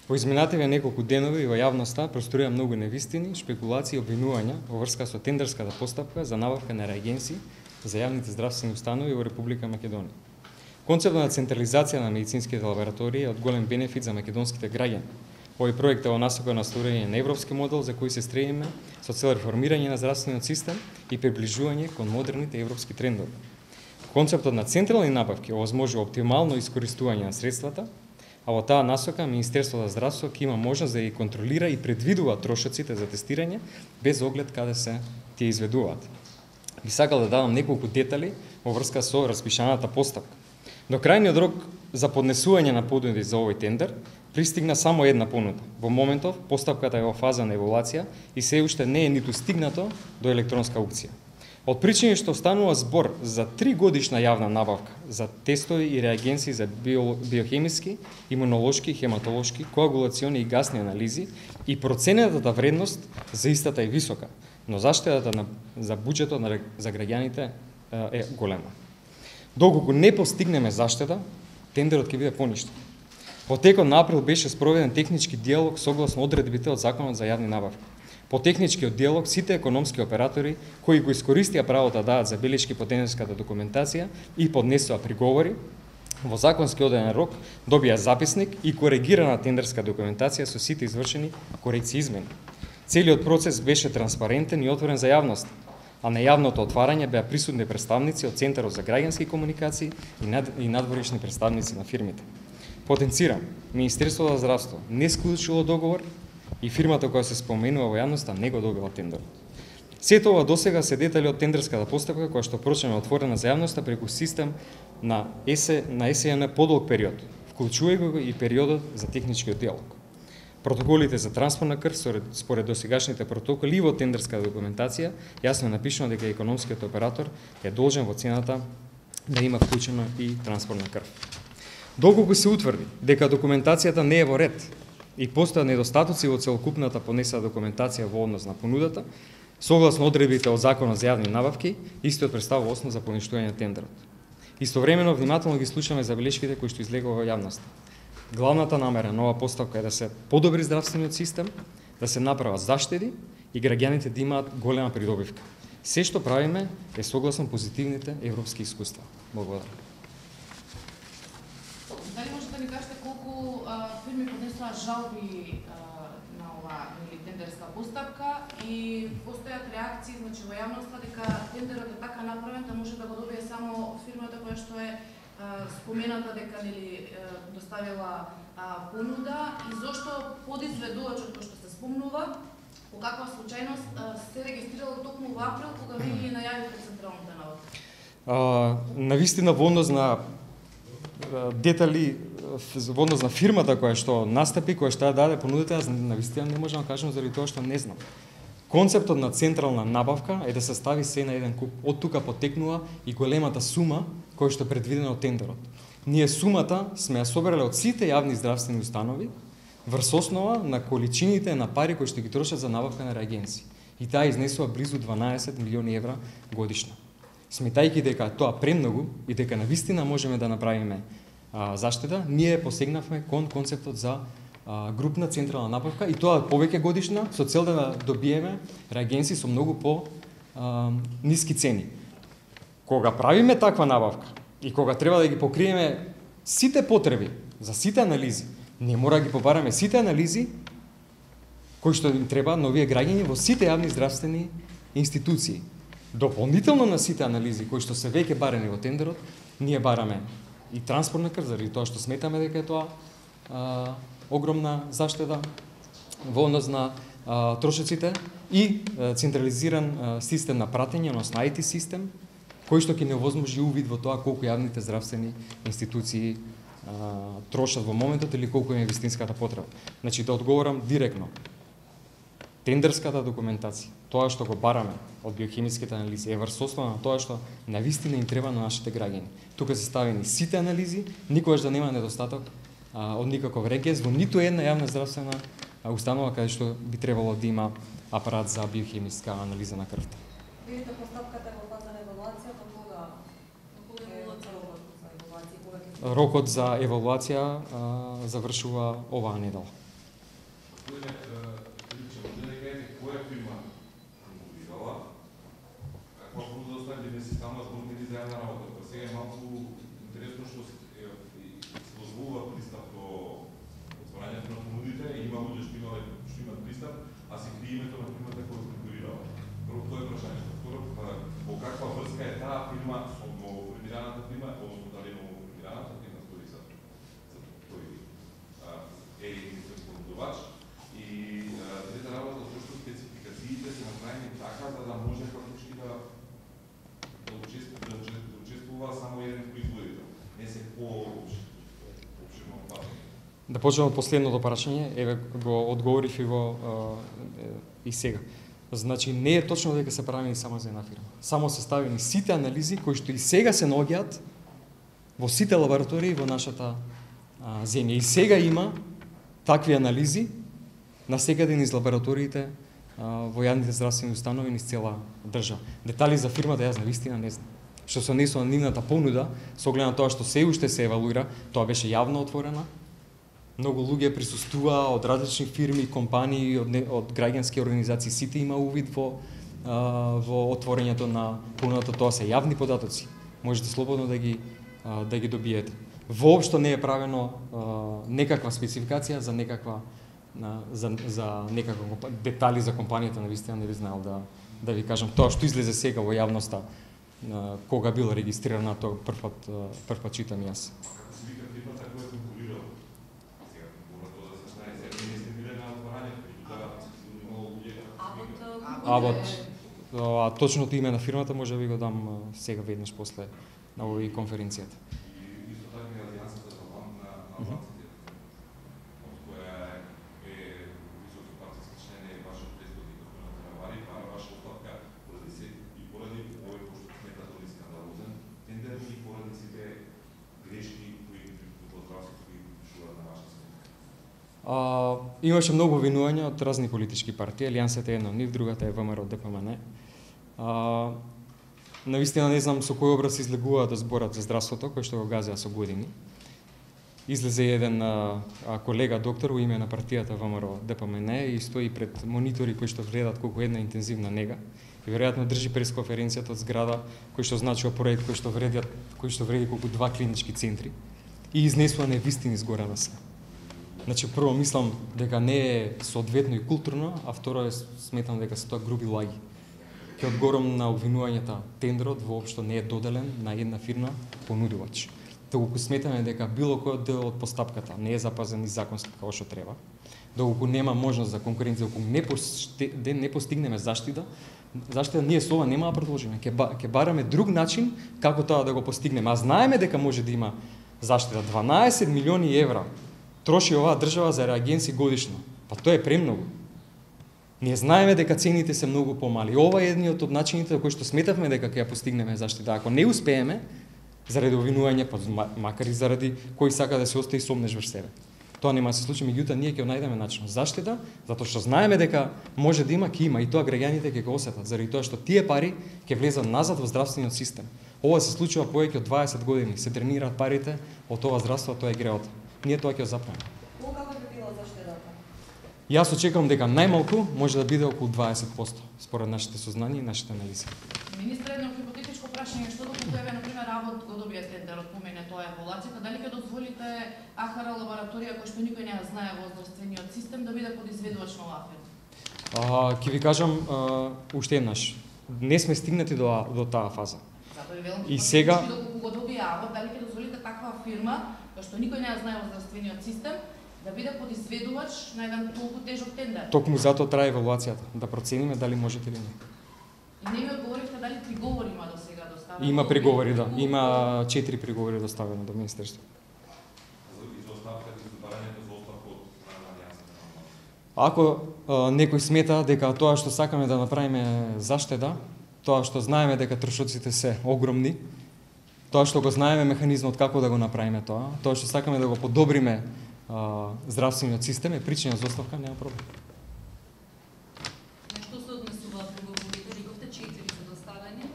Во изминативе неколку денови во јавноста просторија многу невистини, шпекулации и обвинувања во врска со тендерската постапка за набавка на реагенси за јавните здравствени установи во Република Македонија. Концептот на централизација на медицинските лаборатории е од голем бенефит за македонските граѓани. Овој проект е во насока на створање на европски модел за кој се стремиме со цел реформирање на здравствениот систем и приближување кон модерните европски трендови. Концептот на централни набавки овозможува оптимално искористување на средствата, а во таа насока Министерството за здравство ќе има можност да ги контролира и предвидува трошоците за тестирање без оглед каде се тие изведуваат. Би сакал да дадам неколку детали во врска со распишаната постапка. До крајниот рок за поднесување на понуди за овој тендер пристигна само една понуда. Во моментов постапката е во фаза на евалуација и се уште не е ниту стигнато до електронска аукција. Од причини што станува збор за 3 годишна јавна набавка за тестови и реагенси за биохемиски, имунолошки, хематолошки, коагулациони и гасни анализи и проценетата вредност за истата е висока, но заштедата за буџетот за граѓаните е голема. Доколку не постигнеме заштеда, тендерот ќе биде поништен. Во текот на април беше спроведен технички диалог согласно одредбите од Законот за јавни набавки. По техничкиот диалог, сите економски оператори кои го искористија правото да дадат забелешки по тендерската документација и поднесоа приговори, во законски одреден рок добија записник и коригирана тендерска документација со сите извршени корекции и измени. Целиот процес беше транспарентен и отворен за јавност, а на јавното отварање беа присутни представници од Центарот за граѓански комуникации и надворешни представници на фирмите. Потенцирам, Министерството за здравство не склучило договор и фирмата која се споменува во јавноста не го добила тендерот. Сето ова досега се детали од тендерската постапка која што прочнува отворена за јавноста преку систем на СН подолг период, вклучувајќи го и периодот за техничкиот диалог. Протоколите за транспорт на крв според досегашните протоколи и во тендерска документација јасно напишано дека економскиот оператор е должен во цената да има вклучено и транспорт на крв. Доколку се утврди дека документацијата не е во ред и постојат недостатоци во целокупната понесена документација во однос на понудата, согласно одредбите од Законот за јавни набавки, истиот представува основа за поништување на тендерот. Истовремено внимателно ги слушаме забелешките кои што излегува во јавноста. Главната намера на оваа постапка е да се подобри здравствениот систем, да се направат заштеди и граѓаните да имаат голема придобивка. Се што правиме е согласно позитивните европски искуства. Благодарам. Дали може да ни кажете колку фирми поднесоа жалби на оваа тендерска постапка и постојат реакции, значи во јавноста дека тендерот е така направен да може да го добие само фирмата која што е спомената дека доставила понуда и зошто подизведувачот кој што се спомнува, по каква случајност се регистрирало токму во април кога ви ги најавите централната набавка? Навистина во однос на детали во однос на фирмата која што настапи, која што даде понудата, јас навистина не можам да кажам заради тоа што не знам. Концептот на централна набавка е да се стави се на еден куп. Од тука потекнува и големата сума која што е предвидена од тендерот. Ние сумата сме ја собрале од сите јавни здравствени установи врз основа на количините на пари кои што ги трошат за набавка на реагенси. И таа изнесува близу 12 милиони евра годишно. Сметајќи дека тоа премногу и дека навистина можеме да направиме заштеда, ние посегнавме кон концептот за групна централна набавка и тоа повеќе годишна со цел да добиеме реагенси со многу по ниски цени. Кога правиме таква набавка и кога треба да ги покриеме сите потреби за сите анализи, ние мора да ги побараме сите анализи кои што им треба на овие граѓани во сите јавни здравствени институции. Дополнително на сите анализи кои што се веќе барени во тендерот, ние бараме и транспортна крв, заради тоа што сметаме дека е тоа огромна заштеда во однос на трошоците и централизиран систем на пратење, односно IT систем, кој што ќе не овозможи увид во тоа колку јавните здравствени институции трошат во моментот или колку е вистинската потреба. Значи да одговорам директно. Тендерската документација, тоа што го бараме од биохемиските анализи е врз основа на тоа што навистина им треба на нашите граѓани. Тука се ставени сите анализи, никогаш да нема недостаток од никаков регез во ниту една јавна здравствена установа каде што би требало да има апарат за биохемиска анализа на крвта. Видите постапката во фаза на евалуација, кога рокот за евалуација завршува оваа недела. која фирма конкурирала, каква понуда остави да си станува збор или заедна работа. Па сега е малку интересно што се дозволува пристап до отворањето на понудите и има луѓе што имаат пристап, а се крие името на фирмата која конкурирала. Прво тоа е прашањето. Второ, во каква врска е таа фирма со новоформираната фирма, односно дали е новоформираната фирма стои за тој е единствен понудувач. И трета работа, зашто спецификациите се направени така за да може фактички да учествува само еден производител, не се поопширно пазари. Да почнем од последното прашање, еве го одговорив и сега. Значи не е точно дека се правени само за една фирма. Само се ставени сите анализи кои што и сега се наоѓаат во сите лаборатории во нашата земја. И сега има такви анализи на секаде низ лабораториите во јавните здравствени установи низ цела држава. Детали за фирмата јас навистина не знам. Што се однесува на нивната понуда, со оглед на тоа што се уште се евалуира, тоа беше јавно отворена. Многу луѓе присуствуваа од различни фирми, компании, од граѓански организации, сите има увид во отворењето на понудата, тоа се јавни податоци. Можете слободно да ги добиете. Воопшто не е правено некаква спецификација за некаква детали за компанијата, навистина не би знаел да ви кажам. Тоа што излезе сега во јавноста, кога била регистрирана, тоа првпат читам јас. Точното име на фирмата може да ви го дам сега веднаш после на овој конференцијата. Исто така и Алијансата за авансите, од која е високи партиски член е вашиот председник господин Каравари, а ваша оставка поради овој што смета тој скандалозен тендер и поради сите грешки кои во здравството кои пишуваат на ваша смета. Имаше многу обвинувања од разни политички партии. Алијансата е една од нив, другата е ВМРО ДПМН. Навистина не знам со кој образ излегуваат да зборат за здравството, кој што го газеа со години. Излезе еден колега доктор во име на партијата ВМРО ДПМН и стои пред монитори кои што гледат колку една интензивна нега и веројатно држи пресконференцијата од зграда кој што значува проект кој што вреди колку 2 клинички центри и изнесува невистини згора на се. Значи прво мислам дека не е соодветно и културно, а второ сметам дека се тоа груби лаги. Ќе одговорам на обвинувањата, тендерот воопшто не е доделен на една фирма понудувач. Доколку сметаме дека било кој дел од постапката не е запазен и законски како што треба, доколку нема можност за конкуренција, доколку не постигнеме заштита, ние со ова нема да продолжиме. Ќе бараме друг начин како тоа да го постигнеме. А знаеме дека може да има заштита. 12 милиони евра троши оваа држава за реагенси годишно. Па тоа е премногу. Ние знаеме дека цените се многу помали. Ова е едниот од начините кои што сметавме дека ќе ја постигнеме заштита. Ако не успееме, заради обвинување, макар и заради кој сака да се остави сомнеш врз себе. Тоа нема да се случи, меѓутоа ние ќе најдеме начин. Заштита? Затоа што знаеме дека може да има, ќе има и тоа граѓаните ќе го осетат, заради тоа што тие пари ќе влезат назад во здравствениот систем. Ова се случува повеќе од 20 години, се дренираат парите од ова здравство, тоа е греот. Ние тоа ќе го запнеме. Колка би била заштедата? Јас очекувам дека најмалку може да биде околу 20% според нашите сознанија и нашите анализи. Министре, едно хипотетичко прашање, што доколку еве на пример работ го добие тендерот, помене тоа еволуацијата, дали ќе дозволите АХР лабораторија кој што никој не ја знае во здравствениот систем да биде подизведувач на оваа фирма? Ќе ви кажам уште еднаш. Не сме стигнати до таа фаза. И сега доколку го добие работ, дали ќе дозволите таква фирма кој што никој не ја знае во здравствениот систем да биде подизведувач на еден толку тежок тендер? Токму затоа трае евалуацијата, да процениме дали можете или не. И не ми одговоривте дали приговори има до сега доставено? Има приговори, да. Има 4 приговори доставено до Министерството. Ако некој смета дека тоа што сакаме да направиме заштеда, тоа што знаеме дека трошоците се огромни, тоа што го знаеме механизмот како да го направиме тоа што сакаме да го подобриме здравствениот систем е причина за оставка, нема проблем. Што се однесува приговорите? Рековте 4 за доставање?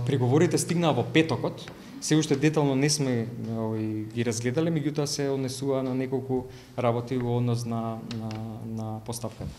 Приговорите стигнаа во петокот, се уште детално не сме ги разгледале, меѓутоа се однесува на неколку работи во однос на постапката.